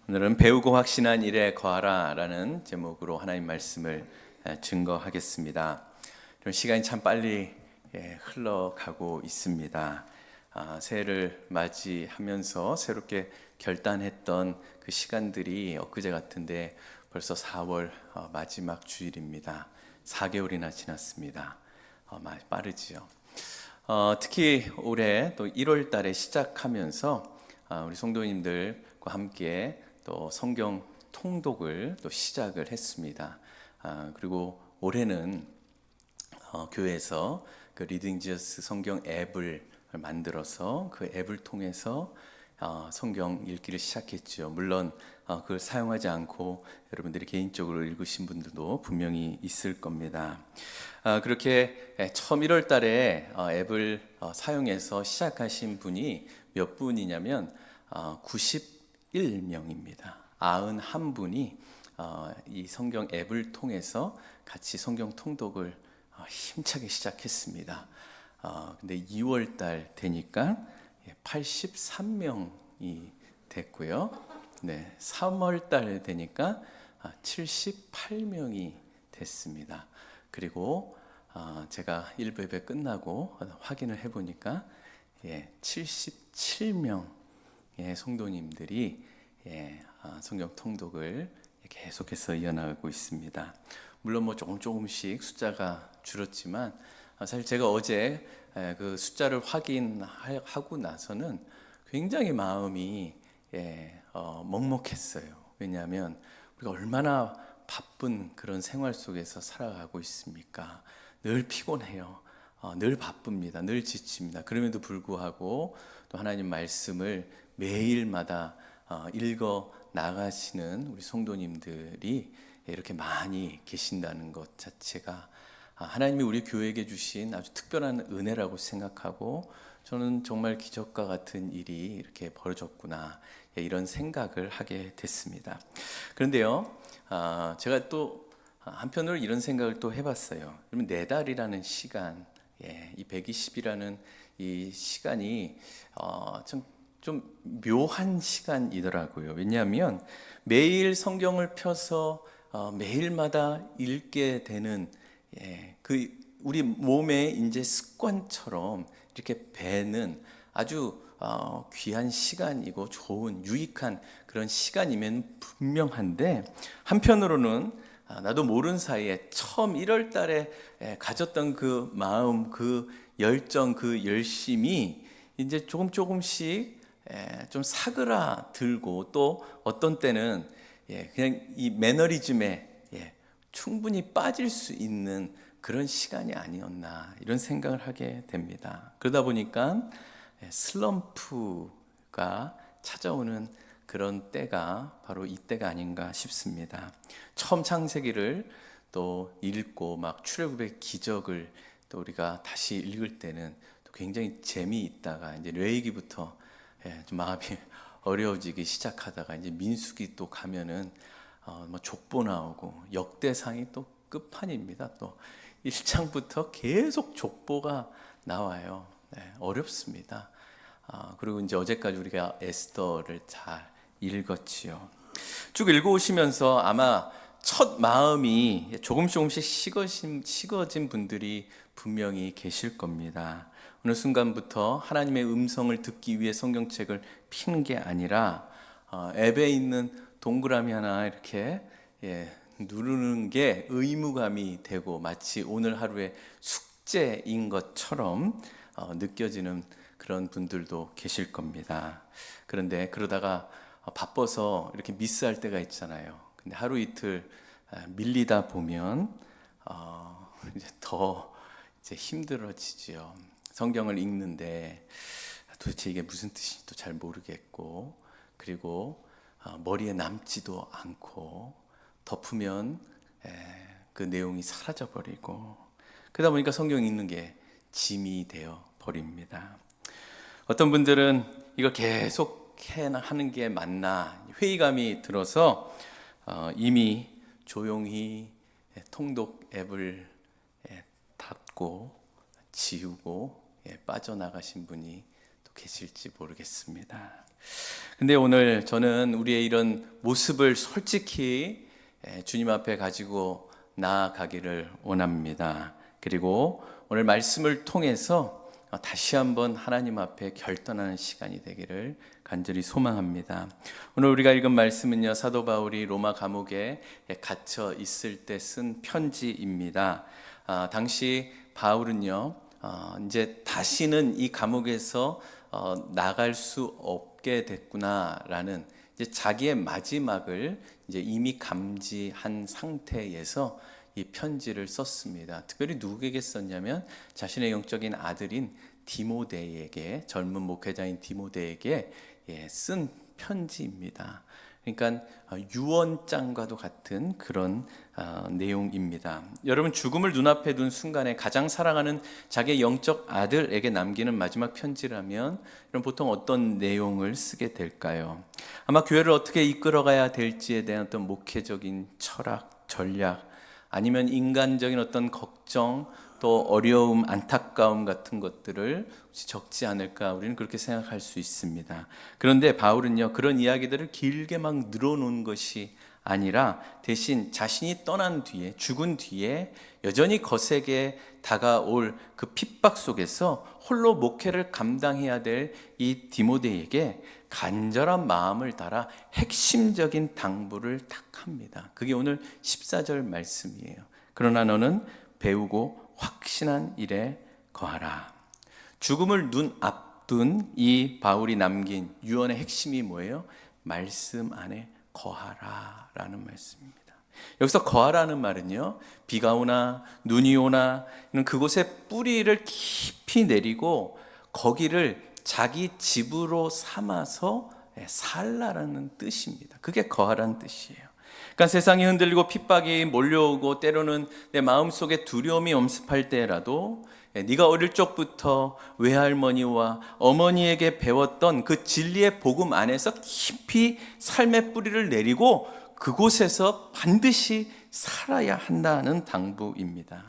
오늘은 배우고 확신한 일에 거하라 라는 제목으로 하나님 말씀을 증거하겠습니다. 시간이 참 빨리 흘러가고 있습니다. 새해를 맞이하면서 새롭게 결단했던 그 시간들이 엊그제 같은데 벌써 4월 마지막 주일입니다. 4개월이나 지났습니다. 많이 빠르지요. 특히 올해 또 1월 달에 시작하면서 우리 성도님들과 함께 또 성경 통독을 또 시작을 했습니다. 그리고 올해는 교회에서 그 리딩 지어스 성경 앱을 만들어서 그 앱을 통해서 성경 읽기를 시작했죠. 물론 그걸 사용하지 않고 여러분들이 개인적으로 읽으신 분들도 분명히 있을 겁니다. 그렇게 처음 1월 달에 앱을 사용해서 시작하신 분이 몇 분이냐면 91명입니다. 91분이 이 성경 앱을 통해서 같이 성경 통독을 힘차게 시작했습니다. 근데 2월 달 되니까 83명이 됐고요. 네, 3월 달 되니까 78명이 됐습니다. 그리고 제가 1부 예배 끝나고 확인을 해보니까 77명의 성도님들이 성경 통독을 계속해서 이어나가고 있습니다. 물론 뭐 조금씩 숫자가 줄었지만 사실 제가 어제 그 숫자를 확인하고 나서는 굉장히 마음이 먹먹했어요. 왜냐하면 우리가 얼마나 바쁜 그런 생활 속에서 살아가고 있습니까? 늘 피곤해요. 늘 바쁩니다. 늘 지칩니다. 그럼에도 불구하고 또 하나님 말씀을 매일마다 읽어 나가시는 우리 성도님들이 이렇게 많이 계신다는 것 자체가 하나님이 우리 교회에게 주신 아주 특별한 은혜라고 생각하고 저는 정말 기적과 같은 일이 이렇게 벌어졌구나 이런 생각을 하게 됐습니다. 그런데요, 제가 또 한편으로 이런 생각을 또 해봤어요. 그러면 4달이라는 시간, 이 120이라는 이 시간이 좀 묘한 시간이더라고요. 왜냐하면 매일 성경을 펴서 매일마다 읽게 되는 그 우리 몸의 이제 습관처럼 이렇게 배는 아주 귀한 시간이고 좋은 유익한 그런 시간이면 분명한데 한편으로는 나도 모르는 사이에 처음 1월 달에 가졌던 그 마음, 그 열정, 그 열심이 이제 조금씩 좀 사그라들고 또 어떤 때는 그냥 이 매너리즘에 충분히 빠질 수 있는 그런 시간이 아니었나 이런 생각을 하게 됩니다. 그러다 보니까 슬럼프가 찾아오는 그런 때가 바로 이때가 아닌가 싶습니다. 처음 창세기를 또 읽고 막 출애굽의 기적을 또 우리가 다시 읽을 때는 또 굉장히 재미있다가 이제 레위기부터 좀 마음이 어려워지기 시작하다가 이제 민수기 또 가면은 뭐 족보 나오고 역대상이 또 끝판입니다. 또 1장부터 계속 족보가 나와요. 어렵습니다. 그리고 이제 어제까지 우리가 에스더를 잘 읽었지요. 쭉 읽어오시면서 아마 첫 마음이 조금씩 식어진 분들이 분명히 계실 겁니다. 어느 순간부터 하나님의 음성을 듣기 위해 성경책을 피는 게 아니라 앱에 있는 동그라미 하나 이렇게 누르는 게 의무감이 되고 마치 오늘 하루의 숙제인 것처럼 느껴지는 그런 분들도 계실 겁니다. 그런데 그러다가 바빠서 이렇게 미스할 때가 있잖아요. 근데 하루 이틀 밀리다 보면 이제 더 이제 힘들어지지요. 성경을 읽는데 도대체 이게 무슨 뜻인지도 잘 모르겠고 그리고 머리에 남지도 않고 덮으면 그 내용이 사라져 버리고 그러다 보니까 성경 읽는 게 짐이 되어 버립니다. 어떤 분들은 이걸 계속 하는 게 맞나 회의감이 들어서 이미 조용히 통독 앱을 닫고 지우고 빠져나가신 분이 또 계실지 모르겠습니다. 근데 오늘 저는 우리의 이런 모습을 솔직히 주님 앞에 가지고 나아가기를 원합니다. 그리고 오늘 말씀을 통해서 다시 한번 하나님 앞에 결단하는 시간이 되기를 간절히 소망합니다. 오늘 우리가 읽은 말씀은요, 사도 바울이 로마 감옥에 갇혀 있을 때 쓴 편지입니다. 당시 바울은요, 이제 다시는 이 감옥에서 나갈 수 없게 됐구나라는 이제 자기의 마지막을 이제 이미 감지한 상태에서 이 편지를 썼습니다. 특별히 누구에게 썼냐면 자신의 영적인 아들인 디모데에게, 젊은 목회자인 디모데에게 쓴 편지입니다. 그러니까 유언장과도 같은 그런 내용입니다. 여러분, 죽음을 눈앞에 둔 순간에 가장 사랑하는 자기의 영적 아들에게 남기는 마지막 편지라면 그럼 보통 어떤 내용을 쓰게 될까요? 아마 교회를 어떻게 이끌어가야 될지에 대한 어떤 목회적인 철학, 전략, 아니면 인간적인 어떤 걱정, 또 어려움, 안타까움 같은 것들을 적지 않을까, 우리는 그렇게 생각할 수 있습니다. 그런데 바울은요, 그런 이야기들을 길게 막 늘어놓은 것이 아니라 대신 자신이 떠난 뒤에, 죽은 뒤에 여전히 거세게 다가올 그 핍박 속에서 홀로 목회를 감당해야 될 이 디모데에게 간절한 마음을 달아 핵심적인 당부를 딱 합니다. 그게 오늘 14절 말씀이에요. 그러나 너는 배우고 확신한 일에 거하라. 죽음을 눈 앞둔 이 바울이 남긴 유언의 핵심이 뭐예요? 말씀 안에 거하라 라는 말씀입니다. 여기서 거하라는 말은요, 비가 오나 눈이 오나 그곳에 뿌리를 깊이 내리고 거기를 자기 집으로 삼아서 살라라는 뜻입니다. 그게 거하라는 뜻이에요. 그러니까 세상이 흔들리고 핍박이 몰려오고 때로는 내 마음속에 두려움이 엄습할 때라도 네가 어릴 적부터 외할머니와 어머니에게 배웠던 그 진리의 복음 안에서 깊이 삶의 뿌리를 내리고 그곳에서 반드시 살아야 한다는 당부입니다.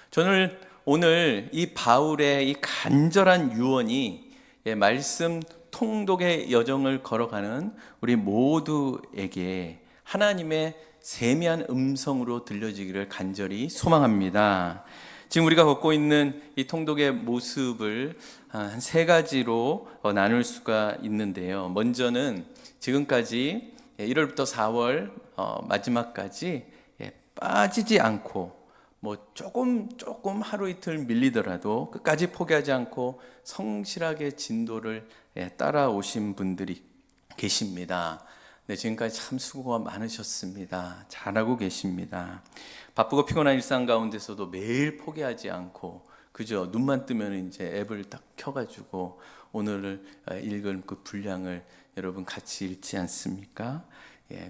저는 오늘 이 바울의 이 간절한 유언이 말씀 통독의 여정을 걸어가는 우리 모두에게 하나님의 세미한 음성으로 들려지기를 간절히 소망합니다. 지금 우리가 걷고 있는 이 통독의 모습을 한 세 가지로 나눌 수가 있는데요. 먼저는 지금까지 1월부터 4월 마지막까지 빠지지 않고 조금 하루 이틀 밀리더라도 끝까지 포기하지 않고 성실하게 진도를 따라오신 분들이 계십니다. 네, 지금까지 참 수고가 많으셨습니다. 잘하고 계십니다. 바쁘고 피곤한 일상 가운데서도 매일 포기하지 않고 그저 눈만 뜨면 이제 앱을 딱 켜가지고 오늘 읽은 그 분량을 여러분 같이 읽지 않습니까?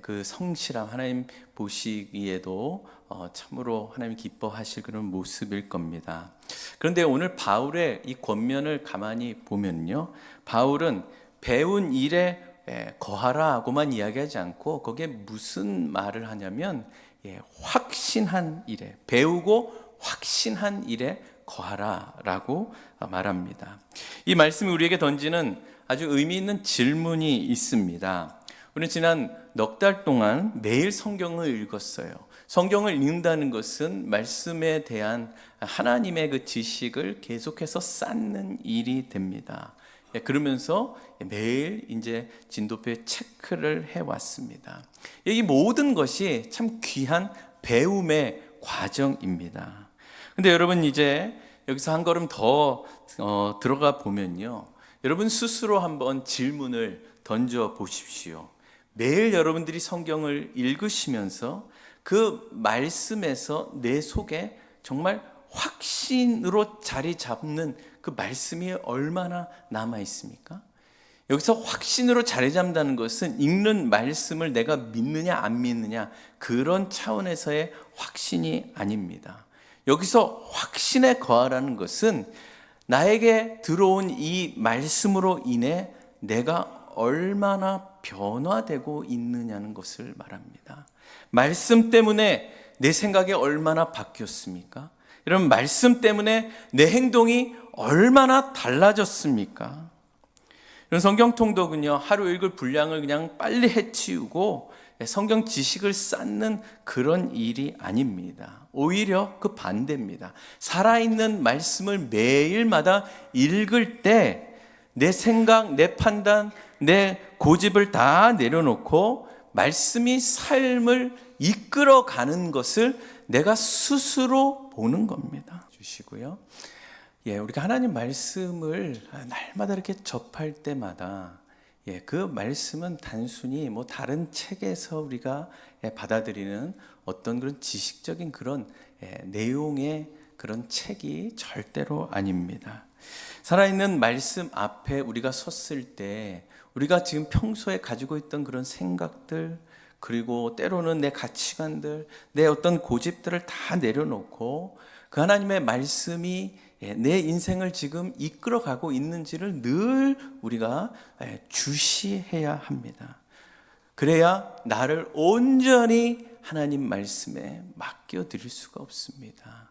그 성실함 하나님 보시기에도 참으로 하나님 기뻐하실 그런 모습일 겁니다. 그런데 오늘 바울의 이 권면을 가만히 보면요, 바울은 배운 일에 거하라고만 이야기하지 않고 거기에 무슨 말을 하냐면 확신한 일에, 배우고 확신한 일에 거하라라고 말합니다. 이 말씀이 우리에게 던지는 아주 의미 있는 질문이 있습니다. 우리는 지난 넉 달 동안 매일 성경을 읽었어요. 성경을 읽는다는 것은 말씀에 대한 하나님의 그 지식을 계속해서 쌓는 일이 됩니다. 그러면서 매일 이제 진도표에 체크를 해왔습니다. 이 모든 것이 참 귀한 배움의 과정입니다. 근데 여러분, 이제 여기서 한 걸음 더 들어가 보면요, 여러분 스스로 한번 질문을 던져 보십시오. 매일 여러분들이 성경을 읽으시면서 그 말씀에서 내 속에 정말 확신으로 자리 잡는 그 말씀이 얼마나 남아 있습니까? 여기서 확신으로 자리 잡는다는 것은 읽는 말씀을 내가 믿느냐 안 믿느냐 그런 차원에서의 확신이 아닙니다. 여기서 확신에 거하라는 것은 나에게 들어온 이 말씀으로 인해 내가 얼마나 변화되고 있느냐는 것을 말합니다. 말씀 때문에 내 생각이 얼마나 바뀌었습니까? 이런 말씀 때문에 내 행동이 얼마나 달라졌습니까? 이런 성경 통독은요, 하루 읽을 분량을 그냥 빨리 해치우고 성경 지식을 쌓는 그런 일이 아닙니다. 오히려 그 반대입니다. 살아있는 말씀을 매일마다 읽을 때 내 생각, 내 판단, 내 고집을 다 내려놓고 말씀이 삶을 이끌어가는 것을 내가 스스로 보는 겁니다. 주시고요. 우리가 하나님 말씀을 날마다 이렇게 접할 때마다 그 말씀은 단순히 뭐 다른 책에서 우리가 받아들이는 어떤 그런 지식적인 그런 내용의 그런 책이 절대로 아닙니다. 살아있는 말씀 앞에 우리가 섰을 때 우리가 지금 평소에 가지고 있던 그런 생각들, 그리고 때로는 내 가치관들, 내 어떤 고집들을 다 내려놓고 그 하나님의 말씀이 내 인생을 지금 이끌어가고 있는지를 늘 우리가 주시해야 합니다. 그래야 나를 온전히 하나님 말씀에 맡겨드릴 수가 없습니다.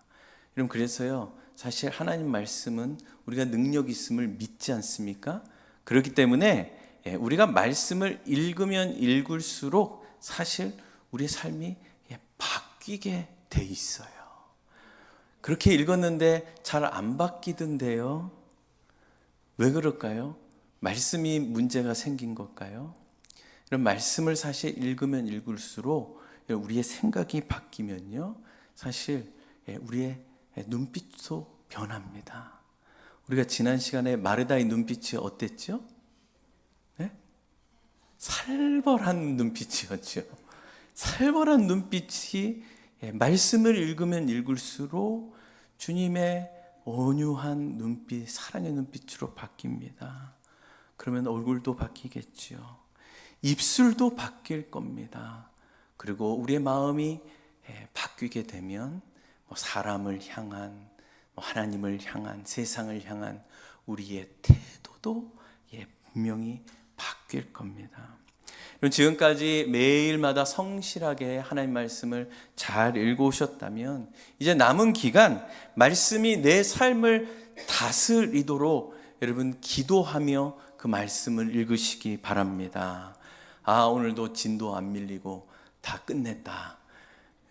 여러분, 그래서요, 사실 하나님 말씀은 우리가 능력 있음을 믿지 않습니까? 그렇기 때문에 우리가 말씀을 읽으면 읽을수록 사실 우리의 삶이 바뀌게 돼 있어요. 그렇게 읽었는데 잘 안 바뀌던데요. 왜 그럴까요? 말씀이 문제가 생긴 걸까요? 이런 말씀을 사실 읽으면 읽을수록 우리의 생각이 바뀌면요, 사실 우리의 눈빛도 변합니다. 우리가 지난 시간에 마르다의 눈빛이 어땠죠? 네? 살벌한 눈빛이었죠. 살벌한 눈빛이 말씀을 읽으면 읽을수록 주님의 온유한 눈빛, 사랑의 눈빛으로 바뀝니다. 그러면 얼굴도 바뀌겠죠. 입술도 바뀔 겁니다. 그리고 우리의 마음이 바뀌게 되면 사람을 향한, 하나님을 향한, 세상을 향한 우리의 태도도 분명히 바뀔 겁니다. 지금까지 매일마다 성실하게 하나님 말씀을 잘 읽어오셨다면 이제 남은 기간 말씀이 내 삶을 다스리도록 여러분 기도하며 그 말씀을 읽으시기 바랍니다. 오늘도 진도 안 밀리고 다 끝냈다.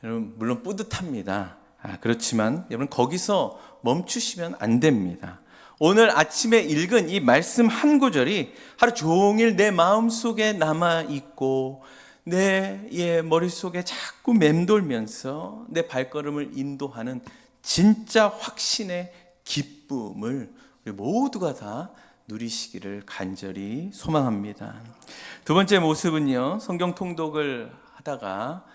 여러분, 물론 뿌듯합니다. 그렇지만 여러분, 거기서 멈추시면 안 됩니다. 오늘 아침에 읽은 이 말씀 한 구절이 하루 종일 내 마음속에 남아있고 내 머릿속에 자꾸 맴돌면서 내 발걸음을 인도하는 진짜 확신의 기쁨을 우리 모두가 다 누리시기를 간절히 소망합니다. 두 번째 모습은요, 성경 통독을 하다가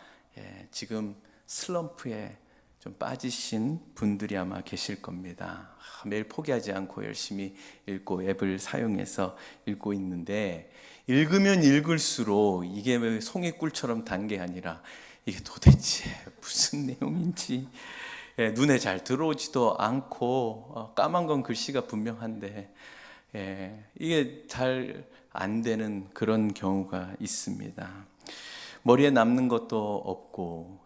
지금 슬럼프에 좀 빠지신 분들이 아마 계실 겁니다. 매일 포기하지 않고 열심히 읽고 앱을 사용해서 읽고 있는데 읽으면 읽을수록 이게 송이꿀처럼 단 게 아니라 이게 도대체 무슨 내용인지 눈에 잘 들어오지도 않고 까만 건 글씨가 분명한데 이게 잘 안 되는 그런 경우가 있습니다. 머리에 남는 것도 없고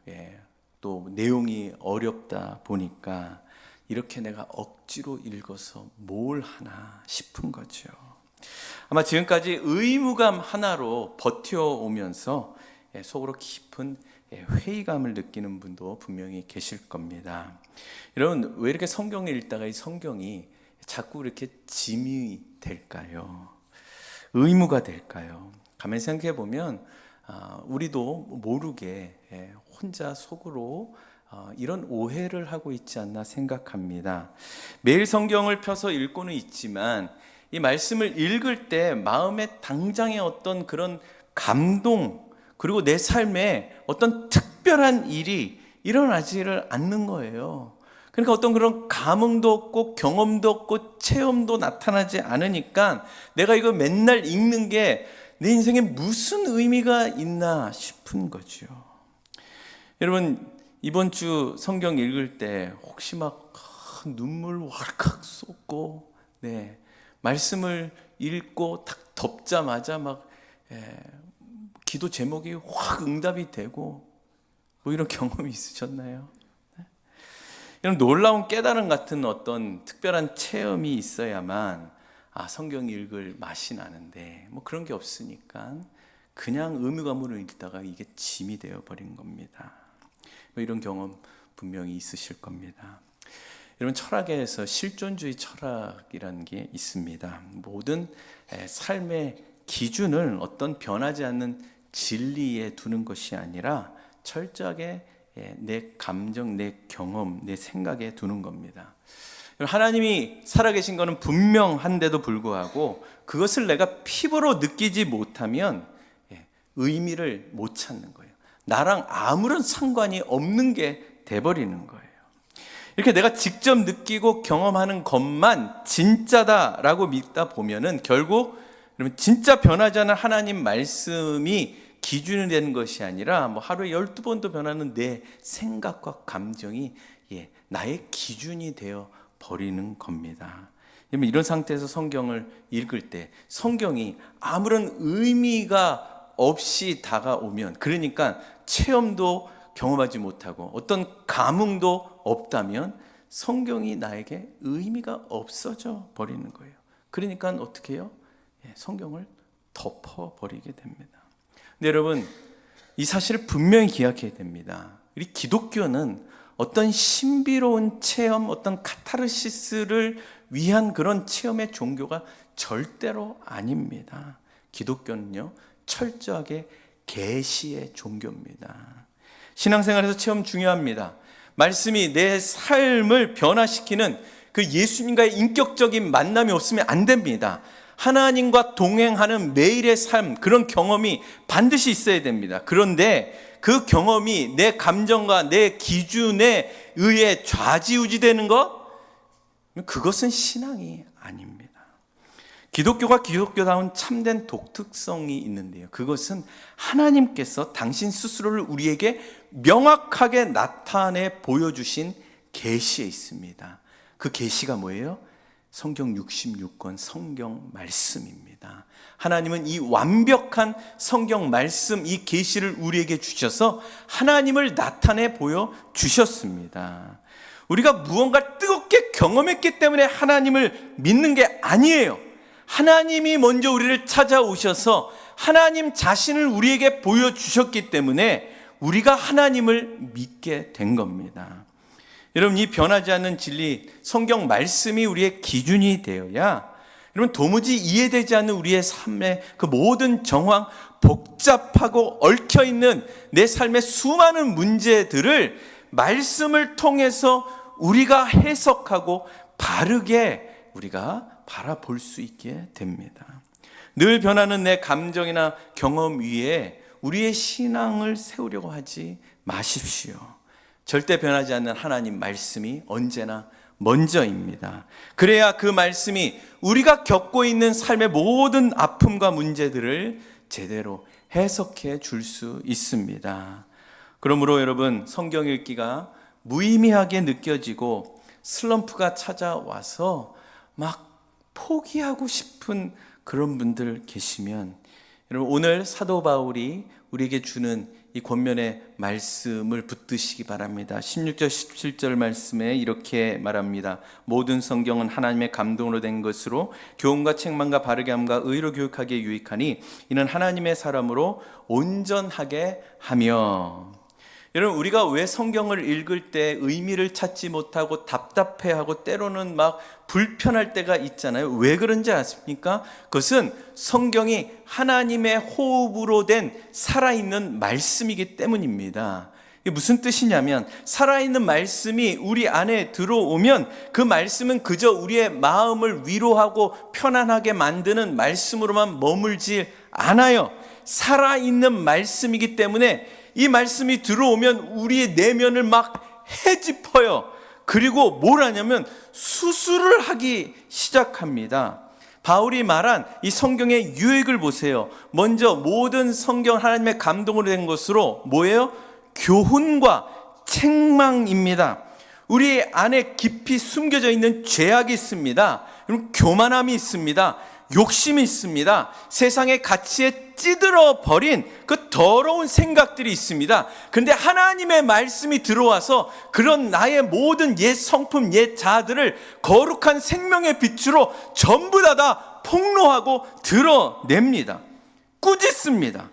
또 내용이 어렵다 보니까 이렇게 내가 억지로 읽어서 뭘 하나 싶은 거죠. 아마 지금까지 의무감 하나로 버텨오면서 속으로 깊은 회의감을 느끼는 분도 분명히 계실 겁니다. 여러분, 왜 이렇게 성경을 읽다가 이 성경이 자꾸 이렇게 짐이 될까요? 의무가 될까요? 가만히 생각해 보면 우리도 모르게 혼자 속으로 이런 오해를 하고 있지 않나 생각합니다. 매일 성경을 펴서 읽고는 있지만 이 말씀을 읽을 때 마음에 당장의 어떤 그런 감동, 그리고 내 삶에 어떤 특별한 일이 일어나지를 않는 거예요. 그러니까 어떤 그런 감흥도 없고 경험도 없고 체험도 나타나지 않으니까 내가 이거 맨날 읽는 게 내 인생에 무슨 의미가 있나 싶은 거죠. 여러분, 이번 주 성경 읽을 때 혹시 막 눈물 왈칵 쏟고 말씀을 읽고 딱 덮자마자 막 기도 제목이 확 응답이 되고 뭐 이런 경험이 있으셨나요? 이런 놀라운 깨달음 같은 어떤 특별한 체험이 있어야만 성경 읽을 맛이 나는데 뭐 그런 게 없으니까 그냥 의무감으로 읽다가 이게 짐이 되어버린 겁니다. 뭐 이런 경험 분명히 있으실 겁니다. 여러분, 철학에서 실존주의 철학이라는 게 있습니다. 모든 삶의 기준을 어떤 변하지 않는 진리에 두는 것이 아니라 철저하게 내 감정, 내 경험, 내 생각에 두는 겁니다. 하나님이 살아계신 것은 분명한데도 불구하고 그것을 내가 피부로 느끼지 못하면 의미를 못 찾는 거예요. 나랑 아무런 상관이 없는 게 돼버리는 거예요. 이렇게 내가 직접 느끼고 경험하는 것만 진짜다라고 믿다 보면은 결국 진짜 변하지 않은 하나님 말씀이 기준이 되는 것이 아니라 뭐 하루에 12번도 변하는 내 생각과 감정이 나의 기준이 되어 버리는 겁니다. 이런 상태에서 성경을 읽을 때 성경이 아무런 의미가 없이 다가오면, 그러니까 체험도 경험하지 못하고 어떤 감흥도 없다면 성경이 나에게 의미가 없어져 버리는 거예요. 그러니까 어떻게 해요? 성경을 덮어버리게 됩니다. 근데 여러분, 이 사실을 분명히 기억해야 됩니다. 우리 기독교는 어떤 신비로운 체험, 어떤 카타르시스를 위한 그런 체험의 종교가 절대로 아닙니다. 기독교는요, 철저하게 계시의 종교입니다. 신앙생활에서 체험 중요합니다. 말씀이 내 삶을 변화시키는 그 예수님과의 인격적인 만남이 없으면 안 됩니다. 하나님과 동행하는 매일의 삶, 그런 경험이 반드시 있어야 됩니다. 그런데 그 경험이 내 감정과 내 기준에 의해 좌지우지되는 것, 그것은 신앙이 아닙니다. 기독교가 기독교다운 참된 독특성이 있는데요, 그것은 하나님께서 당신 스스로를 우리에게 명확하게 나타내 보여주신 계시에 있습니다. 그 계시가 뭐예요? 성경 66권 성경 말씀입니다. 하나님은 이 완벽한 성경 말씀, 이 계시를 우리에게 주셔서 하나님을 나타내 보여주셨습니다. 우리가 무언가 뜨겁게 경험했기 때문에 하나님을 믿는 게 아니에요. 하나님이 먼저 우리를 찾아오셔서 하나님 자신을 우리에게 보여주셨기 때문에 우리가 하나님을 믿게 된 겁니다. 여러분, 이 변하지 않는 진리, 성경 말씀이 우리의 기준이 되어야, 여러분, 도무지 이해되지 않는 우리의 삶의 그 모든 정황, 복잡하고 얽혀있는 내 삶의 수많은 문제들을 말씀을 통해서 우리가 해석하고 바르게 우리가 바라볼 수 있게 됩니다. 늘 변하는 내 감정이나 경험 위에 우리의 신앙을 세우려고 하지 마십시오. 절대 변하지 않는 하나님 말씀이 언제나 먼저입니다. 그래야 그 말씀이 우리가 겪고 있는 삶의 모든 아픔과 문제들을 제대로 해석해 줄 수 있습니다. 그러므로 여러분, 성경 읽기가 무의미하게 느껴지고 슬럼프가 찾아와서 막 포기하고 싶은 그런 분들 계시면, 여러분, 오늘 사도 바울이 우리에게 주는 이 권면의 말씀을 붙드시기 바랍니다. 16절 17절 말씀에 이렇게 말합니다. 모든 성경은 하나님의 감동으로 된 것으로 교훈과 책망과 바르게 함과 의로 교육하기에 유익하니 이는 하나님의 사람으로 온전하게 하며. 여러분, 우리가 왜 성경을 읽을 때 의미를 찾지 못하고 답답해하고 때로는 막 불편할 때가 있잖아요. 왜 그런지 아십니까? 그것은 성경이 하나님의 호흡으로 된 살아있는 말씀이기 때문입니다. 이게 무슨 뜻이냐면, 살아있는 말씀이 우리 안에 들어오면 그 말씀은 그저 우리의 마음을 위로하고 편안하게 만드는 말씀으로만 머물지 않아요. 살아있는 말씀이기 때문에 이 말씀이 들어오면 우리의 내면을 막 헤집어요. 그리고 뭘 하냐면 수술을 하기 시작합니다. 바울이 말한 이 성경의 유익을 보세요. 먼저 모든 성경 하나님의 감동으로 된 것으로 뭐예요? 교훈과 책망입니다. 우리 안에 깊이 숨겨져 있는 죄악이 있습니다. 교만함이 있습니다. 욕심이 있습니다. 세상의 가치에 찌들어 버린 그 더러운 생각들이 있습니다. 그런데 하나님의 말씀이 들어와서 그런 나의 모든 옛 성품, 옛 자아들을 거룩한 생명의 빛으로 전부 다 폭로하고 드러냅니다. 꾸짖습니다.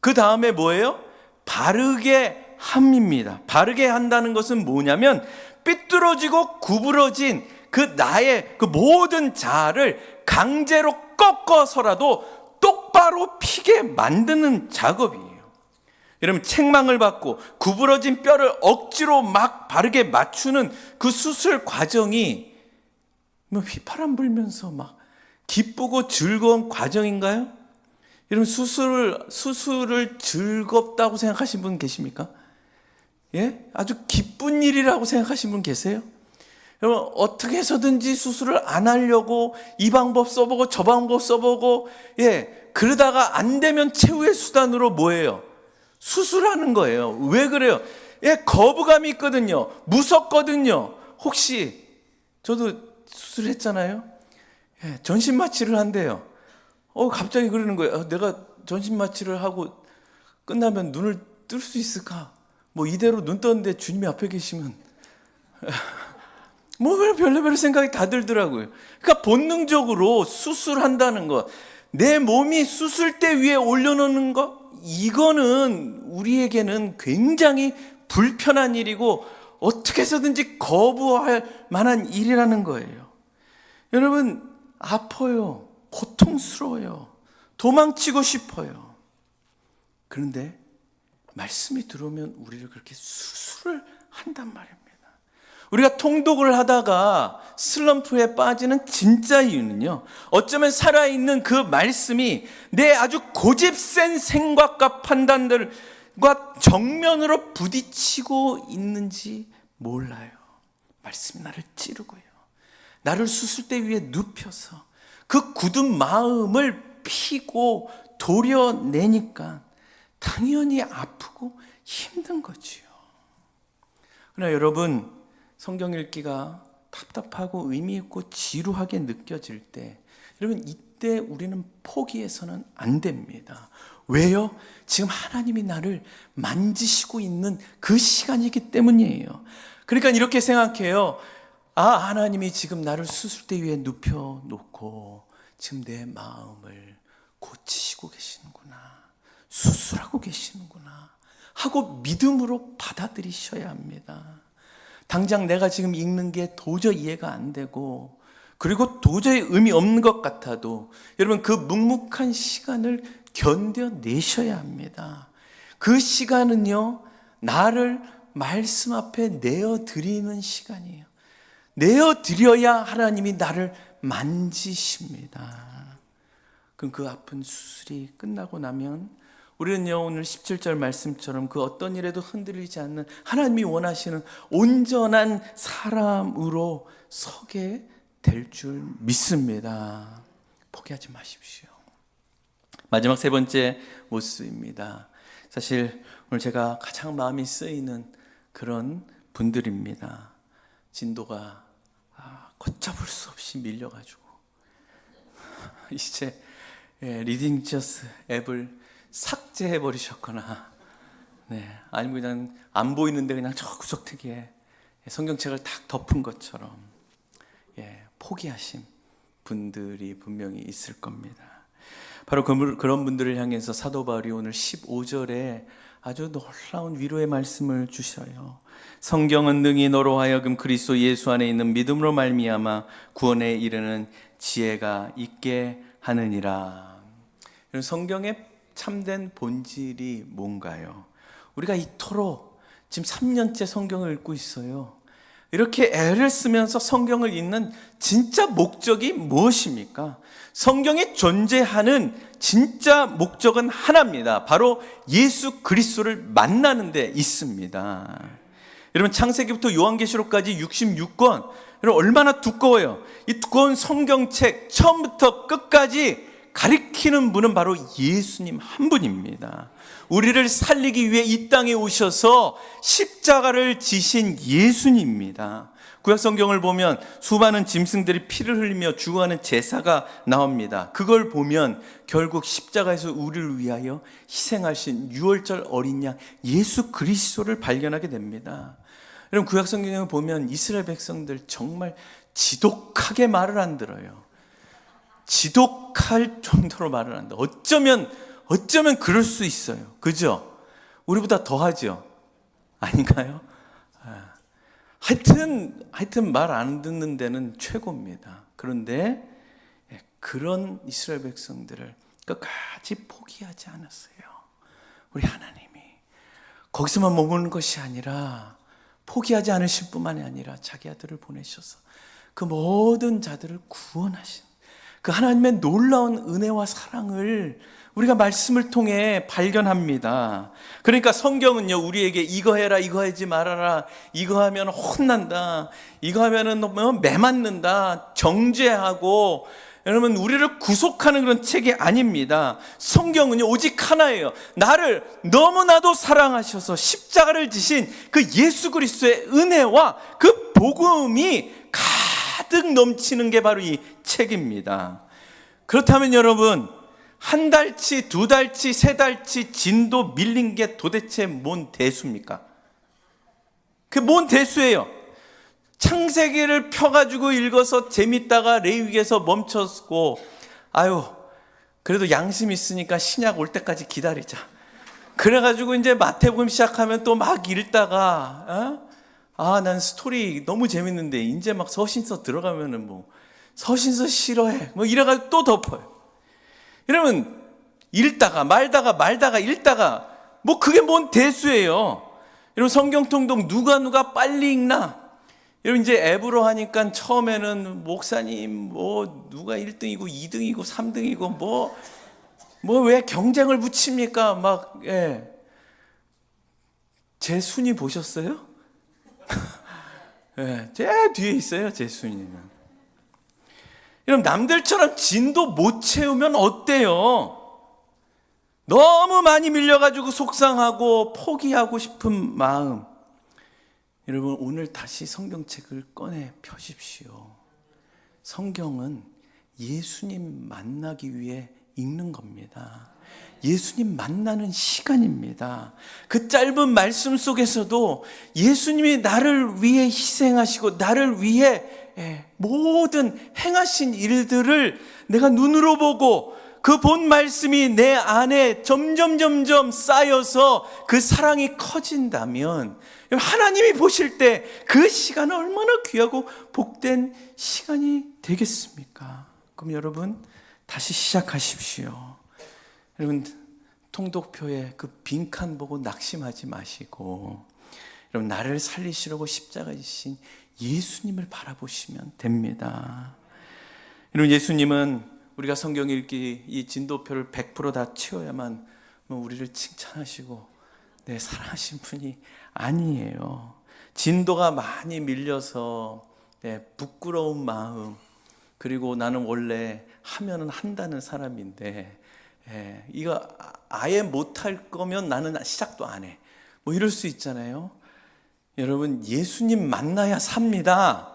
그 다음에 뭐예요? 바르게 함입니다. 바르게 한다는 것은 뭐냐면 삐뚤어지고 구부러진 그 나의 그 모든 자아를 강제로 꺾어서라도 똑바로 피게 만드는 작업이에요. 여러분, 책망을 받고 구부러진 뼈를 억지로 막 바르게 맞추는 그 수술 과정이 뭐 휘파람 불면서 막 기쁘고 즐거운 과정인가요? 여러분, 수술을 즐겁다고 생각하시는 분 계십니까? 예? 아주 기쁜 일이라고 생각하시는 분 계세요? 여러분, 어떻게 해서든지 수술을 안 하려고 이 방법 써보고 저 방법 써보고, 그러다가 안 되면 최후의 수단으로 뭐예요? 수술하는 거예요. 왜 그래요? 거부감이 있거든요. 무섭거든요. 혹시 저도 수술했잖아요. 전신 마취를 한대요. 갑자기 그러는 거예요. 내가 전신 마취를 하고 끝나면 눈을 뜰 수 있을까? 뭐 이대로 눈 떴는데 주님이 앞에 계시면 뭐 별의별 생각이 다 들더라고요. 그러니까 본능적으로 수술한다는 것, 내 몸이 수술대 위에 올려놓는 것, 이거는 우리에게는 굉장히 불편한 일이고 어떻게 해서든지 거부할 만한 일이라는 거예요. 여러분, 아파요. 고통스러워요. 도망치고 싶어요. 그런데 말씀이 들어오면 우리를 그렇게 수술을 한단 말입니다. 우리가 통독을 하다가 슬럼프에 빠지는 진짜 이유는요, 어쩌면 살아있는 그 말씀이 내 아주 고집센 생각과 판단들과 정면으로 부딪히고 있는지 몰라요. 말씀이 나를 찌르고요, 나를 수술대 위에 눕혀서 그 굳은 마음을 피고 도려내니까 당연히 아프고 힘든 거지요. 그러나 여러분, 성경 읽기가 답답하고 의미 있고 지루하게 느껴질 때, 여러분, 이때 우리는 포기해서는 안 됩니다. 왜요? 지금 하나님이 나를 만지시고 있는 그 시간이기 때문이에요. 그러니까 이렇게 생각해요. 하나님이 지금 나를 수술대 위에 눕혀놓고 지금 내 마음을 고치시고 계시는구나, 수술하고 계시는구나 하고 믿음으로 받아들이셔야 합니다. 당장 내가 지금 읽는 게 도저히 이해가 안 되고, 그리고 도저히 의미 없는 것 같아도 여러분, 그 묵묵한 시간을 견뎌내셔야 합니다. 그 시간은요, 나를 말씀 앞에 내어드리는 시간이에요. 내어드려야 하나님이 나를 만지십니다. 그럼 그 아픈 수술이 끝나고 나면 우리는요, 오늘 17절 말씀처럼 그 어떤 일에도 흔들리지 않는 하나님이 원하시는 온전한 사람으로 서게 될 줄 믿습니다. 포기하지 마십시오. 마지막 세 번째 모습입니다. 사실 오늘 제가 가장 마음이 쓰이는 그런 분들입니다. 진도가 걷잡을 수 없이 밀려가지고 이제 리딩 저스 앱을 삭제해 버리셨거나, 아니면 그냥 안 보이는데 그냥 저 구석택에 성경책을 탁 덮은 것처럼 포기하신 분들이 분명히 있을 겁니다. 바로 그런 분들을 향해서 사도 바울이 오늘 15절에 아주 놀라운 위로의 말씀을 주셔요. 성경은 능히 너로 하여금 그리스도 예수 안에 있는 믿음으로 말미암아 구원에 이르는 지혜가 있게 하느니라. 성경의 참된 본질이 뭔가요? 우리가 이토록 지금 3년째 성경을 읽고 있어요. 이렇게 애를 쓰면서 성경을 읽는 진짜 목적이 무엇입니까? 성경이 존재하는 진짜 목적은 하나입니다. 바로 예수 그리스도를 만나는 데 있습니다. 여러분, 창세기부터 요한계시록까지 66권, 여러분 얼마나 두꺼워요. 이 두꺼운 성경책 처음부터 끝까지 가리키는 분은 바로 예수님 한 분입니다. 우리를 살리기 위해 이 땅에 오셔서 십자가를 지신 예수님입니다. 구약 성경을 보면 수많은 짐승들이 피를 흘리며 죽어가는 제사가 나옵니다. 그걸 보면 결국 십자가에서 우리를 위하여 희생하신 유월절 어린 양 예수 그리스도를 발견하게 됩니다. 여러분, 구약 성경을 보면 이스라엘 백성들 정말 지독하게 말을 안 들어요. 지독할 정도로 말을 한다. 어쩌면 그럴 수 있어요. 그죠? 우리보다 더 하죠? 아닌가요? 하여튼 말 안 듣는 데는 최고입니다. 그런데 그런 이스라엘 백성들을 끝까지 포기하지 않았어요. 우리 하나님이 거기서만 머무는 것이 아니라 포기하지 않으실 뿐만이 아니라 자기 아들을 보내셔서 그 모든 자들을 구원하신 그 하나님의 놀라운 은혜와 사랑을 우리가 말씀을 통해 발견합니다. 그러니까 성경은요, 우리에게 이거 해라, 이거 하지 말아라, 이거 하면 혼난다, 이거 하면은 매 맞는다, 정죄하고, 여러분, 우리를 구속하는 그런 책이 아닙니다. 성경은요, 오직 하나예요. 나를 너무나도 사랑하셔서 십자가를 지신 그 예수 그리스도의 은혜와 그 복음이 가득 넘치는 게 바로 이 책입니다. 그렇다면 여러분, 한 달치, 두 달치, 세 달치 진도 밀린 게 도대체 뭔 대수입니까? 그게 뭔 대수예요? 창세기를 펴가지고 읽어서 재밌다가 레위기에서 멈췄고, 그래도 양심 있으니까 신약 올 때까지 기다리자. 그래가지고 이제 마태복음 시작하면 또 막 읽다가, 난 스토리 너무 재밌는데 이제 막 서신서 들어가면은 서신서 싫어해. 이래가지고 또 덮어요. 여러분, 읽다가 말다가 읽다가 그게 뭔 대수예요. 여러분, 성경통독 누가 빨리 읽나? 여러분, 이제 앱으로 하니까 처음에는 목사님 누가 1등이고 2등이고 3등이고 왜 경쟁을 붙입니까? 제 순위 보셨어요? 제 뒤에 있어요, 제 순위는. 여러분, 남들처럼 진도 못 채우면 어때요? 너무 많이 밀려가지고 속상하고 포기하고 싶은 마음. 여러분, 오늘 다시 성경책을 꺼내 펴십시오. 성경은 예수님 만나기 위해 읽는 겁니다. 예수님 만나는 시간입니다. 그 짧은 말씀 속에서도 예수님이 나를 위해 희생하시고 나를 위해 모든 행하신 일들을 내가 눈으로 보고 그 본 말씀이 내 안에 점점 쌓여서 그 사랑이 커진다면 하나님이 보실 때 그 시간은 얼마나 귀하고 복된 시간이 되겠습니까? 그럼 여러분, 다시 시작하십시오. 여러분, 통독표에 그 빈칸 보고 낙심하지 마시고, 여러분, 나를 살리시려고 십자가 지신 예수님을 바라보시면 됩니다. 여러분, 예수님은 우리가 성경 읽기 이 진도표를 100% 다 채워야만 우리를 칭찬하시고 사랑하신 분이 아니에요. 진도가 많이 밀려서 부끄러운 마음, 그리고 나는 원래 하면은 한다는 사람인데 이거 아예 못할 거면 나는 시작도 안 해. 이럴 수 있잖아요. 여러분, 예수님 만나야 삽니다.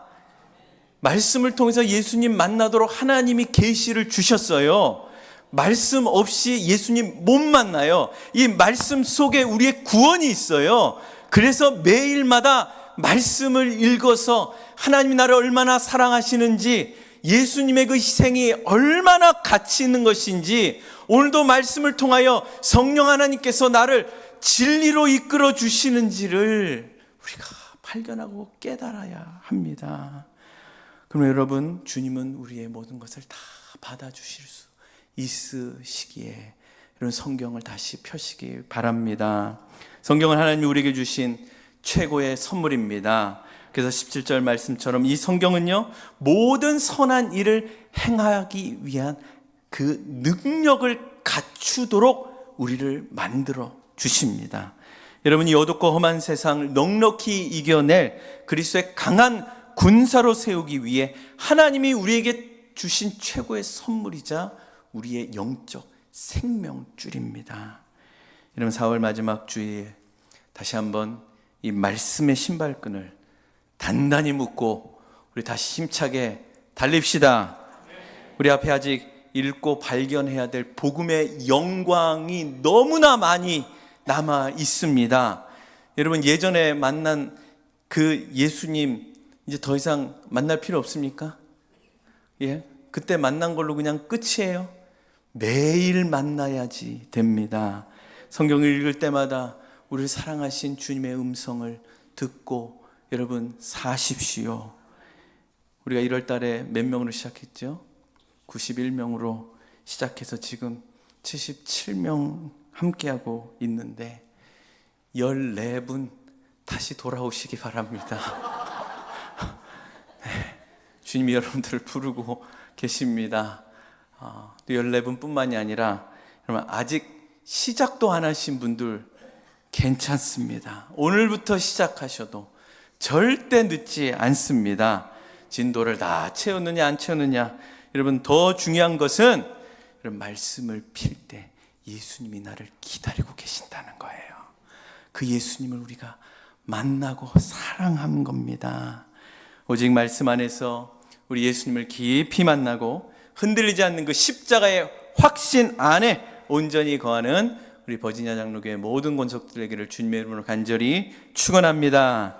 말씀을 통해서 예수님 만나도록 하나님이 계시를 주셨어요. 말씀 없이 예수님 못 만나요. 이 말씀 속에 우리의 구원이 있어요. 그래서 매일마다 말씀을 읽어서 하나님이 나를 얼마나 사랑하시는지, 예수님의 그 희생이 얼마나 가치 있는 것인지, 오늘도 말씀을 통하여 성령 하나님께서 나를 진리로 이끌어 주시는지를 우리가 발견하고 깨달아야 합니다. 그럼 여러분, 주님은 우리의 모든 것을 다 받아주실 수 있으시기에 이런 성경을 다시 펴시기 바랍니다. 성경은 하나님이 우리에게 주신 최고의 선물입니다. 그래서 17절 말씀처럼 이 성경은요, 모든 선한 일을 행하기 위한 그 능력을 갖추도록 우리를 만들어 주십니다. 여러분이 어둡고 험한 세상을 넉넉히 이겨낼 그리스도의 강한 군사로 세우기 위해 하나님이 우리에게 주신 최고의 선물이자 우리의 영적 생명줄입니다. 여러분, 4월 마지막 주에 다시 한번 이 말씀의 신발끈을 단단히 묻고 우리 다시 힘차게 달립시다. 우리 앞에 아직 읽고 발견해야 될 복음의 영광이 너무나 많이 남아 있습니다. 여러분, 예전에 만난 그 예수님 이제 더 이상 만날 필요 없습니까? 예? 그때 만난 걸로 그냥 끝이에요? 매일 만나야지 됩니다. 성경을 읽을 때마다 우리를 사랑하신 주님의 음성을 듣고 여러분 사십시오. 우리가 1월 달에 몇 명으로 시작했죠? 91명으로 시작해서 지금 77명 함께하고 있는데 14분 다시 돌아오시기 바랍니다. 네, 주님이 여러분들을 부르고 계십니다. 14분 뿐만이 아니라 여러분 아직 시작도 안 하신 분들 괜찮습니다. 오늘부터 시작하셔도 절대 늦지 않습니다. 진도를 다 채웠느냐 안 채웠느냐, 여러분 더 중요한 것은 여러분 말씀을 필 때 예수님이 나를 기다리고 계신다는 거예요. 그 예수님을 우리가 만나고 사랑한 겁니다. 오직 말씀 안에서 우리 예수님을 깊이 만나고 흔들리지 않는 그 십자가의 확신 안에 온전히 거하는 우리 버지니아 장로교회 모든 권속들에게를 주님의 이름으로 간절히 축원합니다.